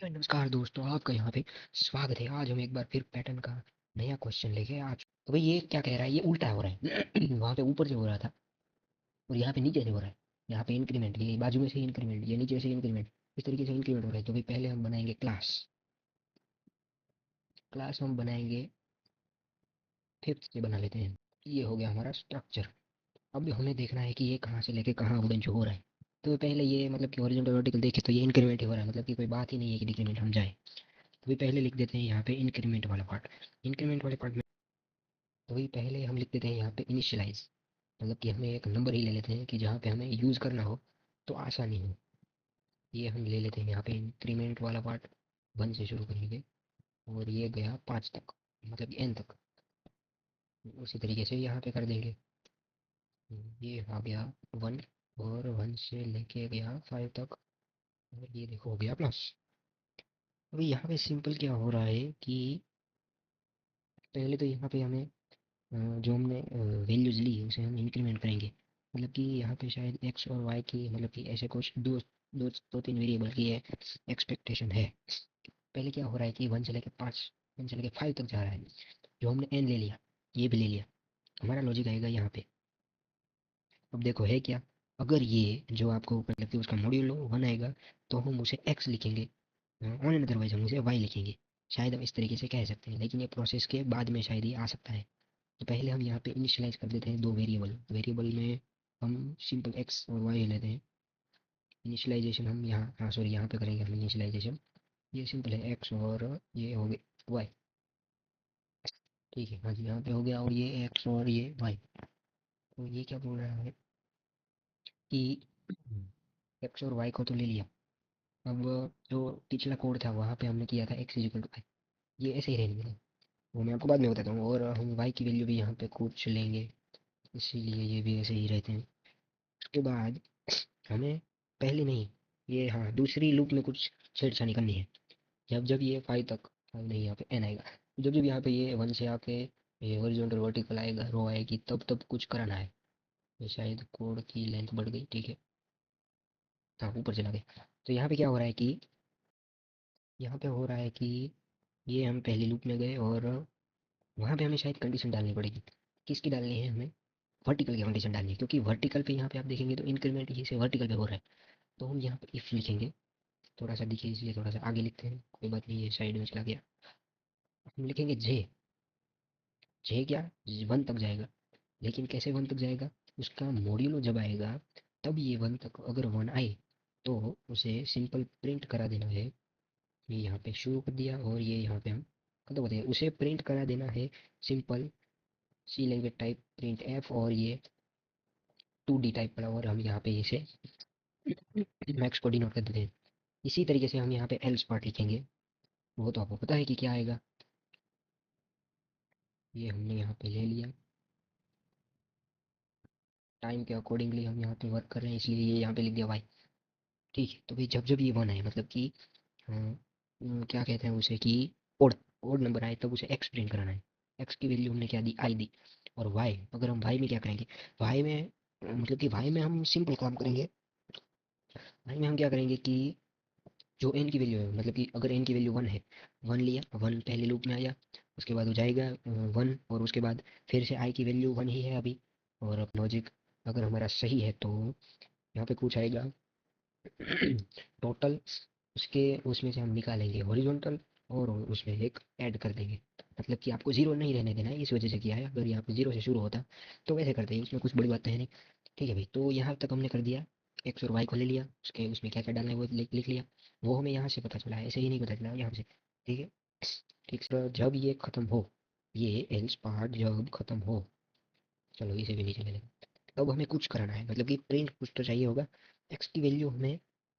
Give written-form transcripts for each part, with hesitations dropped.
Hello नमस्कार दोस्तों, आपका यहाँ पे स्वागत है। आज हम एक बार फिर पैटर्न का नया क्वेश्चन लेके आज तो भाई ये क्या कह रहा है, ये उल्टा हो रहा है। वहाँ पे ऊपर से हो रहा था और यहाँ पे नीचे से हो रहा है। यहाँ पे इंक्रीमेंट, ये बाजू में से इंक्रीमेंट, ये नीचे से इंक्रीमेंट, इस तरीके से इंक्रीमेंट हो रहा है। तो भाई पहले हम बनाएंगे क्लास। क्लास हम बनाएंगे फिफ्थ से बना लेते हैं। ये हो गया हमारा स्ट्रक्चर। अब हमें देखना है कि ये कहाँ से लेके कहाँ वुडन हो रहा है। तो पहले ये मतलब कि हॉरिजॉन्टल वर्टिकल देखे तो ये इंक्रीमेंट ही हो रहा है, मतलब कि कोई बात ही नहीं है कि डिक्रीमेंट हम जाए। तो भाई पहले लिख देते हैं यहाँ पे इंक्रीमेंट वाला पार्ट। इंक्रीमेंट वाले पार्ट में तो वही पहले हम लिख देते हैं यहाँ पे इनिशियलाइज, मतलब कि हमें एक नंबर ही ले लेते हैं कि जहाँ पे हमें यूज़ करना हो तो आसानी हो। ये हम ले लेते हैं यहाँ पे इंक्रीमेंट वाला पार्ट। 1 से शुरू करेंगे और ये गया 5 तक, मतलब कि n तक। उसी तरीके से यहाँ पे कर देंगे। ये आ गया 1 और 1 से लेके गया 5 तक और ये देखो हो गया प्लस। अभी यहाँ पे सिंपल क्या हो रहा है कि पहले तो यहाँ पे हमें जो हमने वैल्यूज ली उसे हम इंक्रीमेंट करेंगे। मतलब कि यहाँ पे शायद एक्स और वाई की, मतलब कि ऐसे कुछ दो तीन वेरिएबल की एक्सपेक्टेशन है। पहले क्या हो रहा है कि 1 से लेकर 5, 1 से लेकर 5 तक जा रहा है। जो हमने एन ले लिया, ये भी ले लिया, हमारा लॉजिक आएगा यहाँ पे। अब देखो है क्या, अगर ये जो आपको मतलब कि उसका मॉड्यूलो 1 आएगा तो हम उसे एक्स लिखेंगे, ऑन अदरवाइज हम उसे वाई लिखेंगे। शायद हम इस तरीके से कह सकते हैं, लेकिन ये प्रोसेस के बाद में शायद ये आ सकता है। तो पहले हम यहाँ पे इनिशियलाइज कर देते हैं दो वेरिएबल। वेरिएबल में हम सिंपल एक्स और वाई लेते हैं। इनिशियलाइजेशन हम यहाँ, हाँ सॉरी, यहाँ पे करेंगे हम इनिशियलाइजेशन। ये सिंपल है, एक्स और ये हो गया वाई। ठीक है, हाँ जी, यहाँ पे हो गया और ये एक्स और ये वाई। तो ये क्या बोल रहा है कि एक्स और वाई को तो ले लिया। अब जो पिछला कोड था वहाँ पे हमने किया था X is equal to Y, ये ऐसे ही रहने देना। वो मैं आपको बाद में बताता हूँ। और हम वाई की वैल्यू भी यहाँ पे कुछ लेंगे, इसीलिए ये भी ऐसे ही रहते हैं। उसके बाद हमें पहले नहीं, ये हाँ दूसरी लूप में कुछ छेड़छाड़ी करनी है। जब जब ये 5 तक, 5 नहीं यहाँ पे n आएगा, जब जब यहाँ पे ये 1 से आके ये हॉरिजॉन्टल वर्टिकल आएगा, रो आएगी, तब तब कुछ करना है। ये शायद कोड की लेंथ बढ़ गई, ठीक है, हाँ ऊपर चला गया। तो यहाँ पे क्या हो रहा है कि यहाँ पे हो रहा है कि ये हम पहली लूप में गए और वहाँ पे हमें शायद कंडीशन डालनी पड़ेगी। किसकी डालनी है हमें? वर्टिकल की कंडीशन डालनी है, क्योंकि वर्टिकल पे यहाँ पे आप देखेंगे तो इंक्रीमेंट ये से वर्टिकल पे हो रहा है। तो हम यहाँ पे इफ लिखेंगे, थोड़ा सा दिखे इसलिए थोड़ा सा आगे लिखते हैं, कोई बात नहीं, ये साइड में चला गया। हम लिखेंगे जे। जे क्या, 1 तक जाएगा। लेकिन कैसे 1 तक जाएगा? उसका मॉड्यूलो जब आएगा तब ये 1 तक अगर 1 आए तो उसे सिंपल प्रिंट करा देना है। ये यहाँ पे शुरू कर दिया और ये यहाँ पे हम खत्म कर दिया। उसे प्रिंट करा देना है सिंपल सी लैंग्वेज टाइप प्रिंट एफ, और ये 2D टाइप पड़ा और हम यहाँ पे इसे मैक्स को डिनोट कर देते हैं। इसी तरीके से हम यहाँ पे एल्स पार्ट लिखेंगे। वो तो आपको पता है कि क्या आएगा। ये हमने यहाँ पे ले लिया, टाइम के अकॉर्डिंगली हम यहाँ पे वर्क कर रहे हैं, इसलिए ये यहाँ पे लिख दिया वाई। ठीक है, तो भाई जब जब ये 1 आए, मतलब कि क्या कहते हैं उसे कि ओड ओड नंबर आए, तब उसे एक्स प्रिंट कराना है। एक्स की वैल्यू हमने क्या दी, आई दी। और वाई, अगर हम वाई में क्या करेंगे, वाई में मतलब कि वाई में हम सिंपल काम करेंगे। वाई में हम क्या करेंगे कि जो एन की वैल्यू है, मतलब कि अगर एन की वैल्यू 1 है, 1 लिया, 1 पहले लूप में आया, उसके बाद हो जाएगा 1, और उसके बाद फिर से आई की वैल्यू 1 ही है अभी। और अब लॉजिक अगर हमारा सही है तो यहाँ पे कुछ आएगा टोटल, उसके उसमें से हम निकालेंगे हॉरिजॉन्टल और उसमें एक ऐड कर देंगे। मतलब कि आपको जीरो नहीं रहने देना है, इस वजह से किया है। अगर यहाँ पे जीरो से शुरू होता तो वैसे करते हैं, उसमें कुछ बड़ी बात है नहीं। ठीक है भाई, तो यहाँ तक हमने कर दिया। एक्स और वाई को ले लिया, उसके उसमें क्या क्या डालना है वो लिख लिया। वो हमें यहाँ से पता चला है, ऐसे ही नहीं पता चला यहाँ से। ठीक है, ठीक सर, जब ये खत्म हो, ये एल्स पार्ट जब खत्म हो, चलो इसे भी नीचे ले लेंगे। अब हमें कुछ करना है, मतलब कि प्रिंट कुछ तो चाहिए होगा। एक्स की वैल्यू हमें,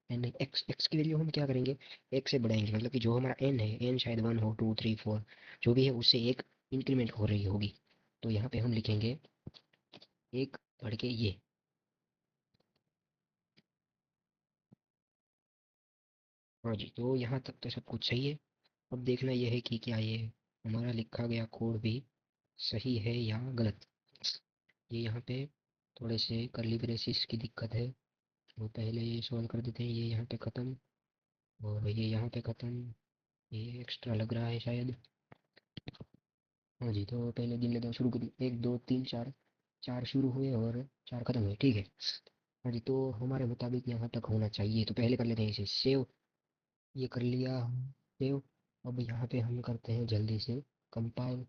नहीं, एक्स एक्स की वैल्यू हम क्या करेंगे, एक से बढ़ाएंगे। मतलब कि जो हमारा एन है, एन शायद 1 हो, 2, 3, 4 जो भी है, उससे एक इंक्रीमेंट हो रही होगी। तो यहाँ पे हम लिखेंगे एक बढ़ के ये। हाँ जी, तो यहाँ तक तो सब कुछ सही है। अब देखना यह है कि क्या ये हमारा लिखा गया कोड भी सही है या गलत। ये यहाँ पे थोड़े से कर्ली ब्रेसिस की दिक्कत है, वो पहले ये सॉल्व कर देते हैं। ये यहाँ पे ख़त्म, और ये यहाँ पे ख़त्म। ये एक्स्ट्रा लग रहा है शायद। हाँ जी, तो पहले गिन लेते हैं, शुरू करिए। एक दो तीन चार, चार शुरू हुए और चार खत्म हुए, ठीक है। हाँ जी, तो हमारे मुताबिक यहाँ तक होना चाहिए, तो पहले कर लेते हैं इसे सेव। ये कर लिया सेव। अब यहाँ पे हम करते हैं जल्दी से कंपाइल।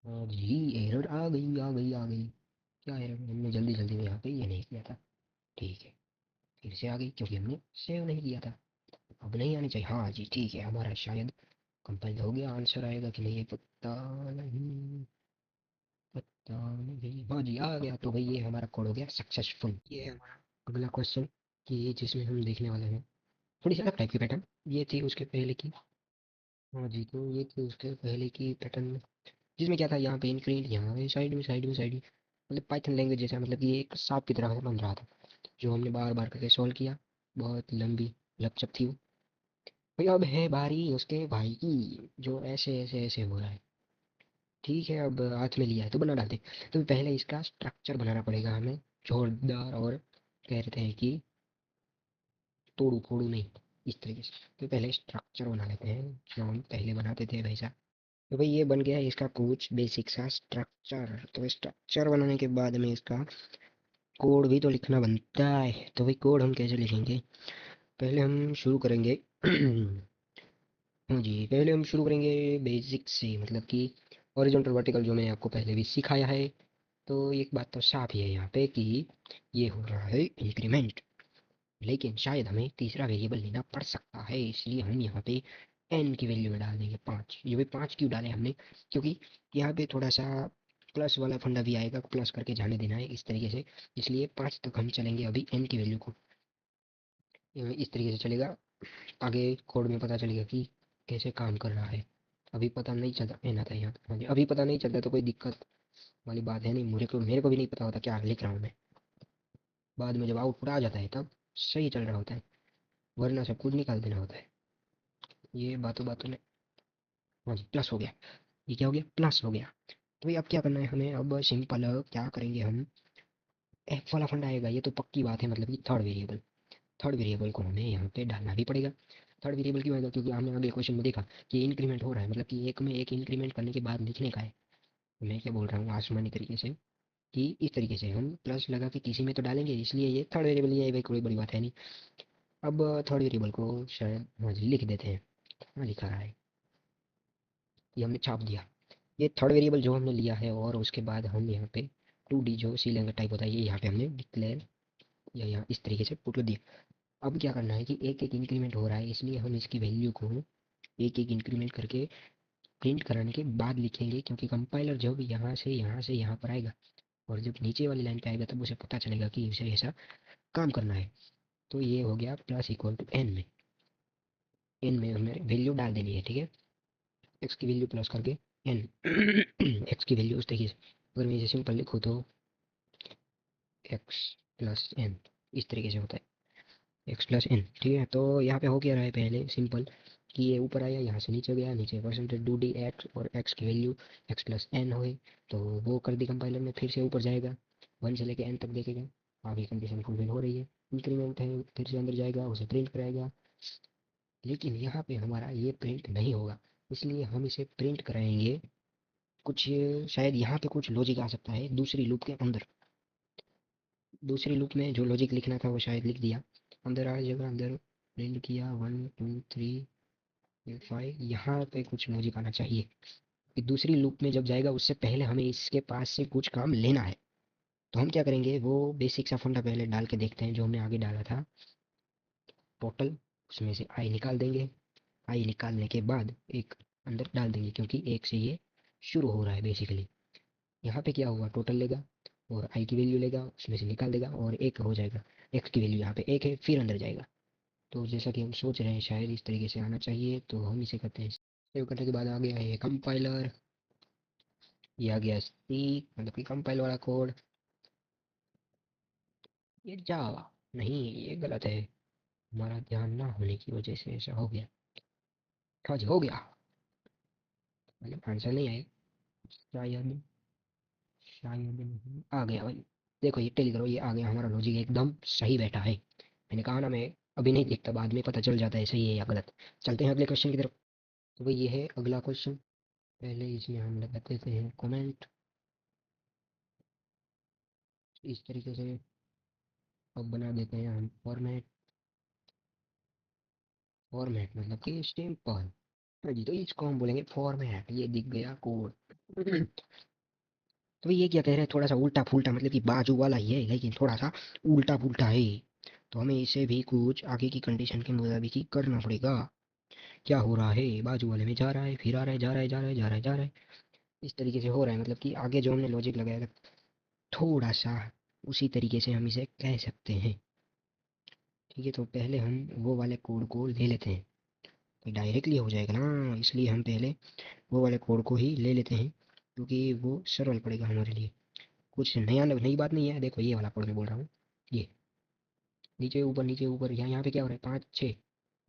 हाँ जी, एरर आ गई आ गई आ गई। क्या एरर? हमने जल्दी जल्दी में यहाँ पे ये नहीं किया था। ठीक है, फिर से आ गई क्योंकि हमने सेव नहीं किया था। अब नहीं आनी चाहिए। हाँ जी, ठीक है, हमारा शायद कंपाइल हो गया। आंसर आएगा कि नहीं ये पता नहीं, पता नहीं। हाँ जी, आ गया। तो भाई ये हमारा कोड हो गया सक्सेसफुल। ये है हमारा अगला क्वेश्चन, कि जिसमें हम देखने वाले हैं थोड़ी सी अलग टाइप की पैटर्न। ये थी उसके पहले की। हाँ जी, तो ये थी उसके पहले की पैटर्न, जिसमें क्या था, यहाँ पे इंक्रीमेंट, यहाँ पे साइड में साइड में साइड में, मतलब पाइथन लैंग्वेज जैसा, मतलब कि एक सांप की तरह बन रहा था, जो हमने बार बार करके सॉल्व किया। बहुत लंबी लपचप थी वो। भाई अब है बारी उसके भाई की, जो ऐसे ऐसे ऐसे हो रहा है। ठीक है, अब हाथ में लिया है तो बना डालते हैं। तो पहले इसका स्ट्रक्चर बनाना पड़ेगा हमें, जोरदार, और कहते हैं कि तोड़ू फोड़ू नहीं, इस तरीके से। तो पहले स्ट्रक्चर बना लेते हैं, जो हम पहले बनाते थे वैसा। तो भाई ये बन गया है इसका कुछ बेसिक सा स्ट्रक्चर। तो स्ट्रक्चर बनाने के बाद में इसका कोड भी तो लिखना बनता है। तो भाई कोड हम कैसे लिखेंगे? पहले हम शुरू करेंगे हाँ जी, पहले हम शुरू करेंगे बेसिक से, मतलब कि हॉरिजॉन्टल वर्टिकल, जो मैंने आपको पहले भी सिखाया है। तो एक बात तो साफ ही है यहाँ पे कि ये हो रहा है इंक्रीमेंट, लेकिन शायद हमें तीसरा वेरिएबल लेना पड़ सकता है, इसलिए हम यहाँ पे एन की वैल्यू में डाल देंगे 5। ये भी 5 क्यों डाले हमने? क्योंकि यहाँ पे थोड़ा सा प्लस वाला फंडा भी आएगा, प्लस करके जाने देना है इस तरीके से। इसलिए 5 तक हम चलेंगे अभी एन की वैल्यू को। इस तरीके से चलेगा। आगे कोड में पता चलेगा कि कैसे काम कर रहा है। अभी पता नहीं चलता, एन आता है यहाँ। हाँ जी, अभी पता नहीं चलता तो कोई दिक्कत वाली बात है नहीं। मेरे को भी नहीं पता होता क्या लिख रहा हूँ मैं। बाद में जब आउटपुट आ जाता है तब सही चल रहा होता है, वरना सब कुछ निकाल देना होता है। ये बातों बातों में। हाँ जी, प्लस हो गया। ये क्या हो गया? प्लस हो गया। तो ये अब क्या करना है हमें? अब सिंपल क्या करेंगे हम, एफ वाला फंडा आएगा, ये तो पक्की बात है, मतलब कि थर्ड वेरिएबल को हमें यहाँ पे डालना भी पड़ेगा। थर्ड वेरिएबल क्यों आएगा? क्योंकि हमने अगले क्वेश्चन में देखा कि इंक्रीमेंट हो रहा है, मतलब कि एक में एक इंक्रीमेंट करने के बाद लिखने का है। मैं क्या बोल रहा हूँ आसमानी तरीके से, कि इस तरीके से हम प्लस लगा के किसी में तो डालेंगे, इसलिए ये थर्ड वेरिएबल ये है भाई, कोई बड़ी बात है नहीं। अब थर्ड वेरिएबल को शायद, हाँ जी, लिख देते हैं। हाँ, लिखा रहा है, ये हमने छाप दिया। ये थर्ड वेरिएबल जो हमने लिया है, और उसके बाद हम यहाँ पे 2D जो सी लैंग्वेज टाइप होता है, ये यहाँ पे हमने डिक्लेयर या यहाँ इस तरीके से पुट कर दिया। अब क्या करना है कि एक एक इंक्रीमेंट हो रहा है, इसलिए हम इसकी वैल्यू को एक एक इंक्रीमेंट करके प्रिंट कराने के बाद लिखेंगे, क्योंकि कंपाइलर जब यहाँ से यहाँ पर आएगा और जब नीचे वाली लाइन पे आएगा तब उसे पता चलेगा कि उसे ऐसा काम करना है। तो ये हो गया प्लस इक्वल टू एन में। एन में हमें वैल्यू डाल देनी है, ठीक है। एक्स की वैल्यू प्लस करके एन एक्स की वैल्यू उस तरीके से, अगर मैं इसे सिंपल लिखूँ तो एक्स प्लस एन, इस तरीके से होता है एक्स प्लस एन, ठीक है। तो यहाँ पे हो क्या रहा है पहले सिंपल, कि ये ऊपर आया, यहाँ से नीचे गया, नीचे परसेंटेज डू डी एक्स, और एक्स की वैल्यू एक्स प्लस एन हुई। तो वो कर दी कंपाइलर ने, फिर से ऊपर जाएगा, 1 से लेके एन तक देखेगा। आगे कंडीशन फुलफिल हो रही है, इंक्रीमेंट है, फिर से अंदर जाएगा, उसे प्रिंट कराएगा। लेकिन यहाँ पे हमारा ये प्रिंट नहीं होगा, इसलिए हम इसे प्रिंट कराएंगे कुछ। शायद यहाँ पे कुछ लॉजिक आ सकता है दूसरी लूप के अंदर। दूसरी लूप में जो लॉजिक लिखना था वो शायद लिख दिया। अंदर आ जगह अंदर प्रिंट किया 1 2 3 5, यहाँ पे कुछ लॉजिक आना चाहिए कि दूसरी लूप में जब जाएगा उससे पहले हमें इसके पास से कुछ काम लेना है। तो हम क्या करेंगे, वो बेसिक सा फंडा पहले डाल के देखते हैं जो हमने आगे डाला था, टोटल। उसमें से आई निकाल देंगे। आई निकालने के बाद एक अंदर डाल देंगे, क्योंकि एक से ये शुरू हो रहा है बेसिकली। यहाँ पे क्या हुआ, टोटल लेगा और आई की वैल्यू लेगा, उसमें से निकाल देगा और एक हो जाएगा। एक्स की वैल्यू यहाँ पे एक है, फिर अंदर जाएगा। तो जैसा कि हम सोच रहे हैं शायद इस तरीके से आना चाहिए, तो हम इसे करते हैं। सेव करने के बाद आ गया है कंपाइलर। ये आ गया सी, मतलब कि कंपाइल वाला कोड। ये जावा नहीं, ये गलत है, हमारा ध्यान ना होने की वजह से ऐसा हो गया। हाँ जी, हो गया, मतलब आंसर नहीं आया शायद। शायद नहीं आ गया भाई। देखो ये टेली करो, ये आ गया, हमारा लॉजिक एकदम सही बैठा है। मैंने कहा ना, मैं अभी नहीं देखता, बाद में पता चल जाता है सही है या गलत। चलते हैं अगले क्वेश्चन की तरफ। तो भाई ये है अगला क्वेश्चन। पहले इसमें हम लगा देते हैं कमेंट इस तरीके से। अब बना देते हैं हम फॉर्मेट। फॉर्मेट मतलब कि सिंपल। हाँ जी, तो इसको हम बोलेंगे फॉर्मेट। ये दिख गया कोड। तो ये क्या कह रहे हैं, थोड़ा सा उल्टा फुल्टा, मतलब कि बाजू वाला ही है लेकिन थोड़ा सा उल्टा फुल्टा है। तो हमें इसे भी कुछ आगे की कंडीशन के मुताबिक ही करना पड़ेगा। क्या हो रहा है, बाजू वाले में जा रहा है, फिर आ रहा है, जा रहा है, जा रहा है, जा रहा है, जा रहा है, इस तरीके से हो रहा है। मतलब कि आगे जो हमने लॉजिक लगाया था, थोड़ा सा उसी तरीके से हम इसे कह सकते हैं। ठीक है, तो पहले हम वो वाले कोड को ले लेते हैं। तो डायरेक्टली हो जाएगा ना, इसलिए हम पहले वो वाले कोड को ही ले लेते हैं, क्योंकि वो सरल पड़ेगा हमारे लिए। कुछ नया नई बात नहीं है। देखो ये वाला कोड मैं बोल रहा हूँ। ये नीचे ऊपर, नीचे ऊपर, यहाँ पे क्या हो रहा है, 5 6।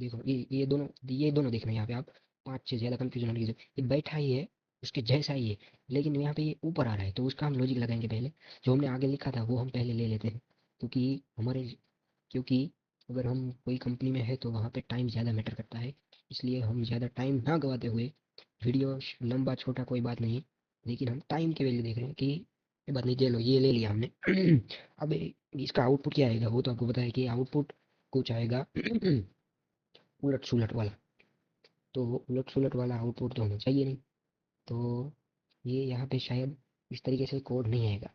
देखो ये दोनों देखना है यहाँ पे आप। 5 6, ज़्यादा कंफ्यूजन होने की ये बैठा ही है, उसके जैसा ही है, लेकिन यहाँ पे ये ऊपर आ रहा है, तो उसका हम लॉजिक लगाएंगे पहले। जो हमने आगे लिखा था वो हम पहले ले लेते हैं, क्योंकि हमारे क्योंकि अगर हम कोई कंपनी में है तो वहाँ पे टाइम ज़्यादा मैटर करता है। इसलिए हम ज़्यादा टाइम ना गवाते हुए, वीडियो लंबा छोटा कोई बात नहीं, लेकिन हम टाइम के वैल्यू देख रहे हैं कि ये बात नहीं, चलो ये ले लिया हमने। अब इसका आउटपुट क्या आएगा, वो तो आपको पता है कि आउटपुट कुछ आएगा उलट सुलट वाला। तो उलट सुलट वाला आउटपुट तो हमें चाहिए नहीं। तो ये यहाँ पे शायद इस तरीके से कोड नहीं आएगा।